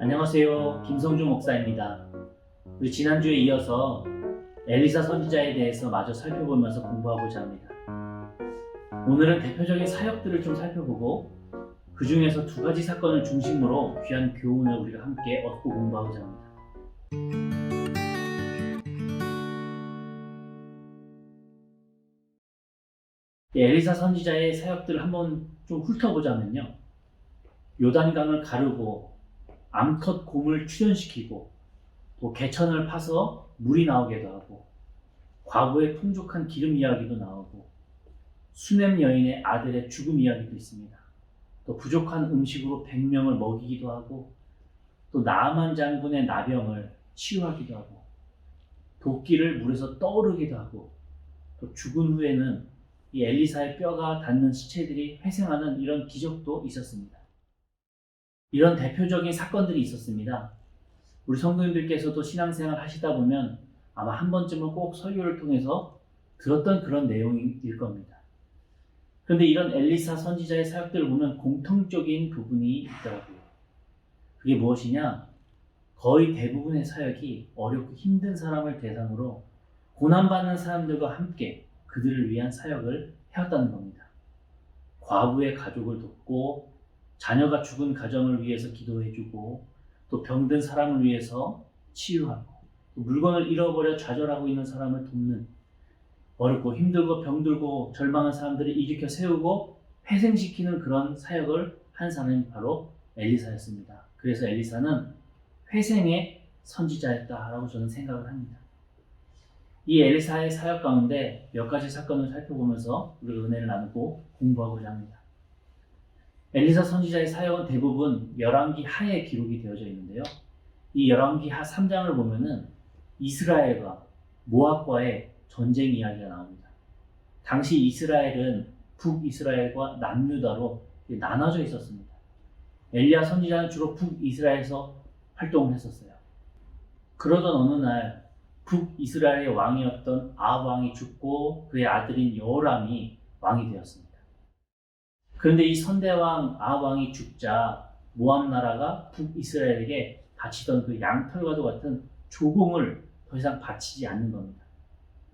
안녕하세요. 김성주 목사입니다. 우리 지난주에 이어서 엘리사 선지자에 대해서 마저 살펴보면서 공부하고자 합니다. 오늘은 대표적인 사역들을 좀 살펴보고 그 중에서 두 가지 사건을 중심으로 귀한 교훈을 우리가 함께 얻고 공부하고자 합니다. 엘리사 선지자의 사역들을 한번 좀 훑어보자면요. 요단강을 가르고 암컷 곰을 출현시키고 또 개천을 파서 물이 나오기도 하고 과거의 풍족한 기름 이야기도 나오고 수넴 여인의 아들의 죽음 이야기도 있습니다. 또 부족한 음식으로 100명을 먹이기도 하고 또 나아만 장군의 나병을 치유하기도 하고 도끼를 물에서 떠오르기도 하고 또 죽은 후에는 이 엘리사의 뼈가 닿는 시체들이 회생하는 이런 기적도 있었습니다. 이런 대표적인 사건들이 있었습니다. 우리 성도님들께서도 신앙생활 하시다 보면 아마 한 번쯤은 꼭 설교를 통해서 들었던 그런 내용일 겁니다. 그런데 이런 엘리사 선지자의 사역들을 보면 공통적인 부분이 있더라고요. 그게 무엇이냐? 거의 대부분의 사역이 어렵고 힘든 사람을 대상으로 고난받는 사람들과 함께 그들을 위한 사역을 해왔다는 겁니다. 과부의 가족을 돕고 자녀가 죽은 가정을 위해서 기도해주고 또 병든 사람을 위해서 치유하고 또 물건을 잃어버려 좌절하고 있는 사람을 돕는 어렵고 힘들고 병들고 절망한 사람들을 일으켜 세우고 회생시키는 그런 사역을 한 사람이 바로 엘리사였습니다. 그래서 엘리사는 회생의 선지자였다라고 저는 생각을 합니다. 이 엘리사의 사역 가운데 몇 가지 사건을 살펴보면서 우리가 은혜를 나누고 공부하고자 합니다. 엘리사 선지자의 사역은 대부분 열왕기 하에 기록이 되어져 있는데요. 이 열왕기 하 3장을 보면은 이스라엘과 모압과의 전쟁 이야기가 나옵니다. 당시 이스라엘은 북이스라엘과 남유다로 나눠져 있었습니다. 엘리야 선지자는 주로 북이스라엘에서 활동을 했었어요. 그러던 어느 날 북이스라엘의 왕이었던 아합 왕이 죽고 그의 아들인 여호람이 왕이 되었습니다. 그런데 이 선대왕 아합 왕이 죽자 모압 나라가 북이스라엘에게 바치던 그 양털과도 같은 조공을 더 이상 바치지 않는 겁니다.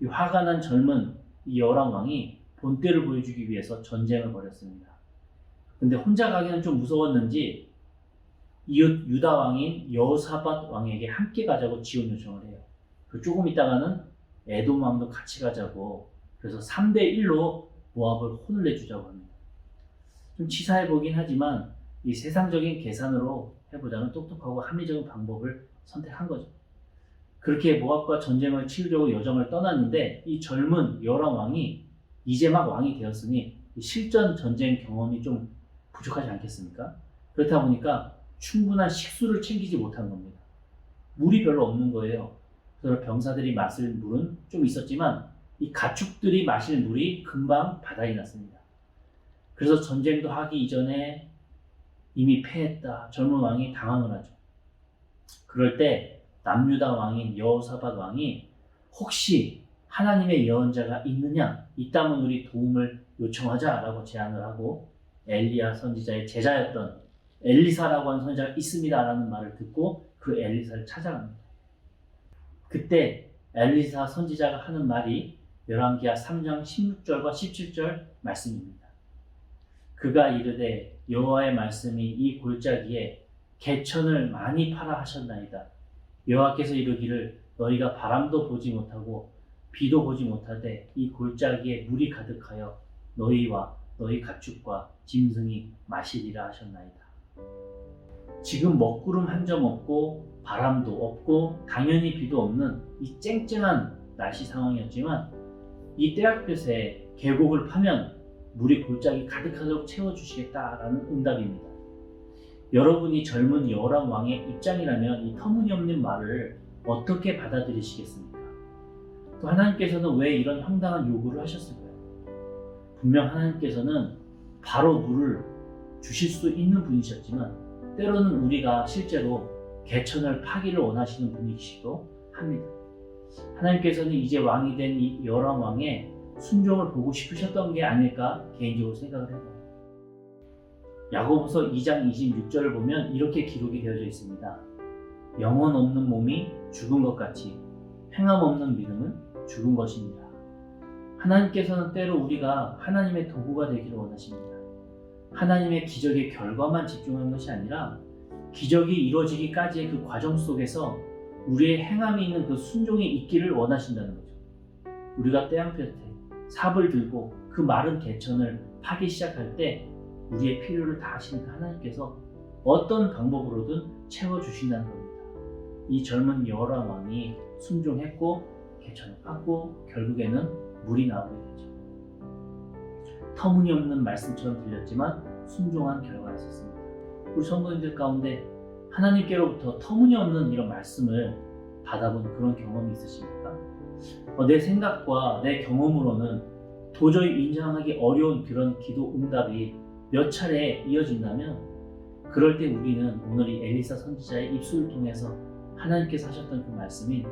이 화가 난 젊은 이 여호람 왕이 본때를 보여주기 위해서 전쟁을 벌였습니다. 근데 혼자 가기는 좀 무서웠는지 이웃 유다 왕인 여호사밧 왕에게 함께 가자고 지원 요청을 해요. 조금 있다가는 에돔 왕도 같이 가자고, 그래서 3대1로 모압을 혼을 내주자고 합니다. 좀 치사해 보긴 하지만 이 세상적인 계산으로 해보자는 똑똑하고 합리적인 방법을 선택한 거죠. 그렇게 모압과 전쟁을 치르려고 여정을 떠났는데 이 젊은 여호람 왕이 이제 막 왕이 되었으니 실전 전쟁 경험이 좀 부족하지 않겠습니까? 그렇다 보니까 충분한 식수를 챙기지 못한 겁니다. 물이 별로 없는 거예요. 그래서 병사들이 마실 물은 좀 있었지만 이 가축들이 마실 물이 금방 바닥이 났습니다. 그래서 전쟁도 하기 이전에 이미 패했다. 젊은 왕이 당황을 하죠. 그럴 때 남유다 왕인 여호사밧 왕이 혹시 하나님의 예언자가 있느냐? 있다면 우리 도움을 요청하자라고 제안을 하고 엘리야 선지자의 제자였던 엘리사라고 하는 선지자가 있습니다라는 말을 듣고 그 엘리사를 찾아갑니다. 그때 엘리사 선지자가 하는 말이 열왕기하 3장 16절과 17절 말씀입니다. 그가 이르되 여호와의 말씀이 이 골짜기에 개천을 많이 팔아 하셨나이다. 여호와께서 이르기를 너희가 바람도 보지 못하고 비도 보지 못하되 이 골짜기에 물이 가득하여 너희와 너희 가축과 짐승이 마시리라 하셨나이다. 지금 먹구름 한 점 없고 바람도 없고 당연히 비도 없는 이 쨍쨍한 날씨 상황이었지만 이 때학볕에 계곡을 파면 물이 골짜기 가득하도록 채워주시겠다라는 응답입니다. 여러분이 젊은 여호람 왕의 입장이라면 이 터무니없는 말을 어떻게 받아들이시겠습니까? 또 하나님께서는 왜 이런 황당한 요구를 하셨을까요? 분명 하나님께서는 바로 물을 주실 수 있는 분이셨지만 때로는 우리가 실제로 개천을 파기를 원하시는 분이시기도 합니다. 하나님께서는 이제 왕이 된 이 여호람 왕의 순종을 보고 싶으셨던 게 아닐까 개인적으로 생각을 해봐요. 야고보서 2장 26절을 보면 이렇게 기록이 되어져 있습니다. 영혼 없는 몸이 죽은 것 같이 행함 없는 믿음은 죽은 것입니다. 하나님께서는 때로 우리가 하나님의 도구가 되기를 원하십니다. 하나님의 기적의 결과만 집중하는 것이 아니라 기적이 이루어지기까지의 그 과정 속에서 우리의 행함이 있는 그 순종이 있기를 원하신다는 거죠. 우리가 태양볕에 삽을 들고 그 마른 개천을 파기 시작할 때 우리의 필요를 다하시는 그 하나님께서 어떤 방법으로든 채워주신다는 겁니다. 이 젊은 여호람 왕이 순종했고 개천을 팠고 결국에는 물이 나오게 되죠. 터무니없는 말씀처럼 들렸지만 순종한 결과였었습니다. 우리 성도님들 가운데 하나님께로부터 터무니없는 이런 말씀을 받아본 그런 경험이 있으십니까? 내 생각과 내 경험으로는 도저히 인정하기 어려운 그런 기도 응답이 몇 차례 이어진다면 그럴 때 우리는 오늘 이 엘리사 선지자의 입술을 통해서 하나님께서 하셨던 그 말씀인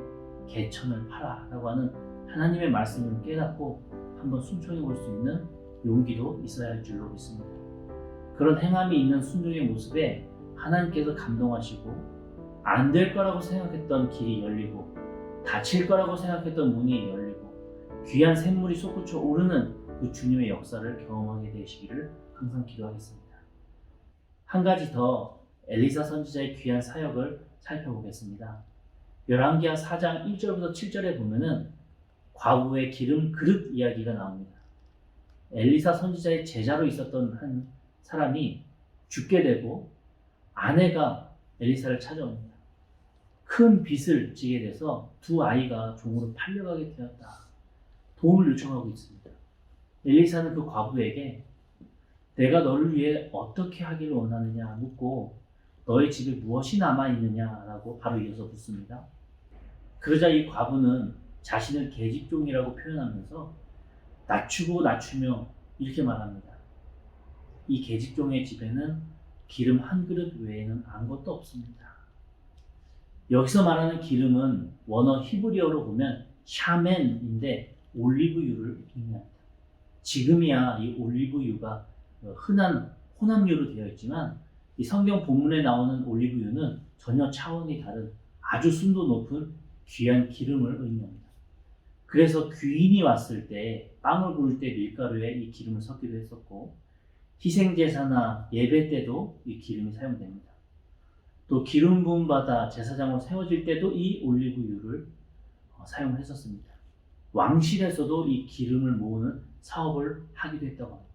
개천을 파라 라고 하는 하나님의 말씀을 깨닫고 한번 순종해 볼 수 있는 용기도 있어야 할 줄로 믿습니다. 그런 행함이 있는 순종의 모습에 하나님께서 감동하시고 안 될 거라고 생각했던 길이 열리고 닫힐 거라고 생각했던 문이 열리고 귀한 샘물이 솟구쳐 오르는 그 주님의 역사를 경험하게 되시기를 항상 기도하겠습니다. 한 가지 더 엘리사 선지자의 귀한 사역을 살펴보겠습니다. 열왕기하 4장 1절부터 7절에 보면은 과부의 기름 그릇 이야기가 나옵니다. 엘리사 선지자의 제자로 있었던 한 사람이 죽게 되고 아내가 엘리사를 찾아옵니다. 큰 빚을 지게 돼서 두 아이가 종으로 팔려가게 되었다. 도움을 요청하고 있습니다. 엘리사는 그 과부에게 내가 너를 위해 어떻게 하기를 원하느냐 묻고 너의 집에 무엇이 남아있느냐라고 바로 이어서 묻습니다. 그러자 이 과부는 자신을 계집종이라고 표현하면서 낮추고 낮추며 이렇게 말합니다. 이 계집종의 집에는 기름 한 그릇 외에는 아무것도 없습니다. 여기서 말하는 기름은 원어 히브리어로 보면 샤멘인데 올리브유를 의미합니다. 지금이야 이 올리브유가 흔한 혼합유로 되어 있지만 이 성경 본문에 나오는 올리브유는 전혀 차원이 다른 아주 순도 높은 귀한 기름을 의미합니다. 그래서 귀인이 왔을 때 빵을 구울 때 밀가루에 이 기름을 섞기도 했었고 희생제사나 예배 때도 이 기름이 사용됩니다. 또 기름 부음 받아 제사장으로 세워질 때도 이 올리브유를 사용했었습니다. 왕실에서도 이 기름을 모으는 사업을 하기도 했다고 합니다.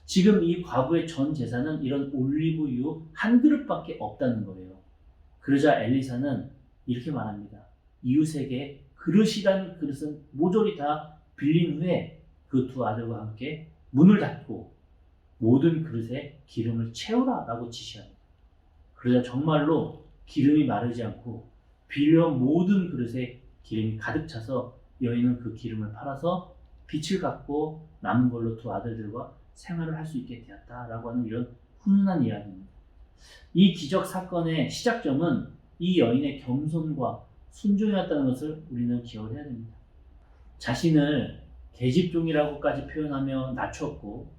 지금 이 과부의 전 재산은 이런 올리브유 한 그릇밖에 없다는 거예요. 그러자 엘리사는 이렇게 말합니다. 이웃에게 그릇이란 그릇은 모조리 다 빌린 후에 그 두 아들과 함께 문을 닫고 모든 그릇에 기름을 채우라 라고 지시합니다. 그러자 정말로 기름이 마르지 않고 빌려온 모든 그릇에 기름이 가득 차서 여인은 그 기름을 팔아서 빚을 갚고 남은 걸로 두 아들들과 생활을 할 수 있게 되었다라고 하는 이런 훈훈한 이야기입니다. 이 기적 사건의 시작점은 이 여인의 겸손과 순종이었다는 것을 우리는 기억을 해야 됩니다. 자신을 계집종이라고까지 표현하며 낮췄고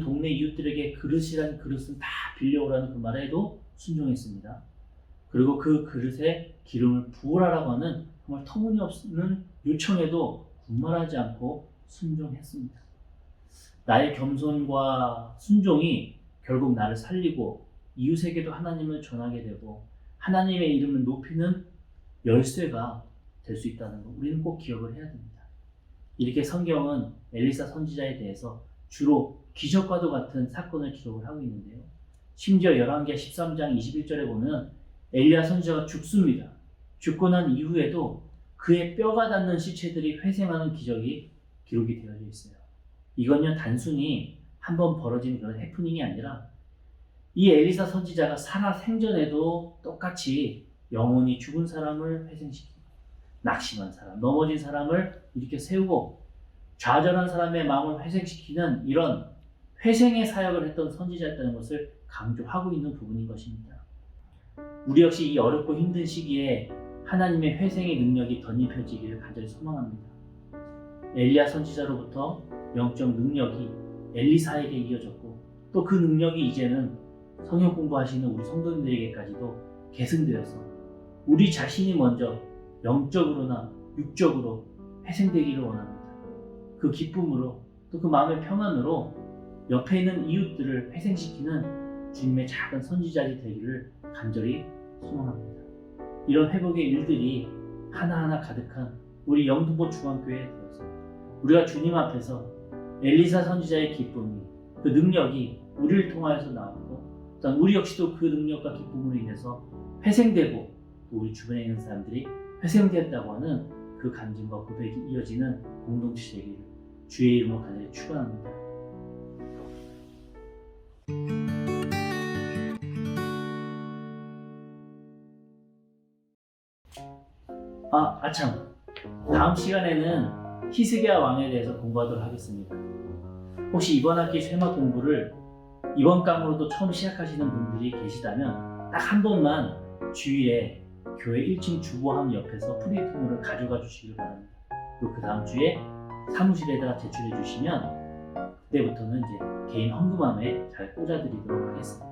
동네 이웃들에게 그릇이란 그릇은 다 빌려오라는 그 말에도 순종했습니다. 그리고 그 그릇에 기름을 부으라라고 하는 정말 터무니없는 요청에도 군말하지 않고 순종했습니다. 나의 겸손과 순종이 결국 나를 살리고 이웃에게도 하나님을 전하게 되고 하나님의 이름을 높이는 열쇠가 될 수 있다는 것 우리는 꼭 기억을 해야 됩니다. 이렇게 성경은 엘리사 선지자에 대해서 주로 기적과도 같은 사건을 기록을 하고 있는데요. 심지어 열왕기하 13장 21절에 보면 엘리야 선지자가 죽습니다. 죽고 난 이후에도 그의 뼈가 닿는 시체들이 회생하는 기적이 기록이 되어져 있어요. 이건요 단순히 한번 벌어진 그런 해프닝이 아니라 이 엘리사 선지자가 살아 생전에도 똑같이 영혼이 죽은 사람을 회생시키고 낙심한 사람, 넘어진 사람을 이렇게 세우고 좌절한 사람의 마음을 회생시키는 이런 회생의 사역을 했던 선지자였다는 것을 강조하고 있는 부분인 것입니다. 우리 역시 이 어렵고 힘든 시기에 하나님의 회생의 능력이 덧입혀지기를 간절히 소망합니다. 엘리야 선지자로부터 영적 능력이 엘리사에게 이어졌고 또 그 능력이 이제는 성경 공부하시는 우리 성도님들에게까지도 계승되어서 우리 자신이 먼저 영적으로나 육적으로 회생되기를 원합니다. 그 기쁨으로 또 그 마음의 평안으로 옆에 있는 이웃들을 회생시키는 주님의 작은 선지자들이 되기를 간절히 소망합니다. 이런 회복의 일들이 하나하나 가득한 우리 영등포 중앙교회에 되어서 우리가 주님 앞에서 엘리사 선지자의 기쁨이, 그 능력이 우리를 통하여서 나오고 또한 우리 역시도 그 능력과 기쁨으로 인해서 회생되고 또 우리 주변에 있는 사람들이 회생되었다고 하는 그 간증과 고백이 이어지는 공동체 되기를 주의 이름으로 간절히 축원합니다. 아참, 다음 시간에는 히스기야 왕에 대해서 공부하도록 하겠습니다. 혹시 이번 학기 쇠막 공부를 이번 강으로도 처음 시작하시는 분들이 계시다면 딱 한 번만 주일에 교회 1층 주보함 옆에서 프리토물을 가져가 주시길 바랍니다. 그리고 그 다음 주에 사무실에다가 제출해 주시면 그때부터는 이제 개인 헌금함에 잘 꽂아드리도록 하겠습니다.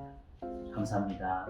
감사합니다.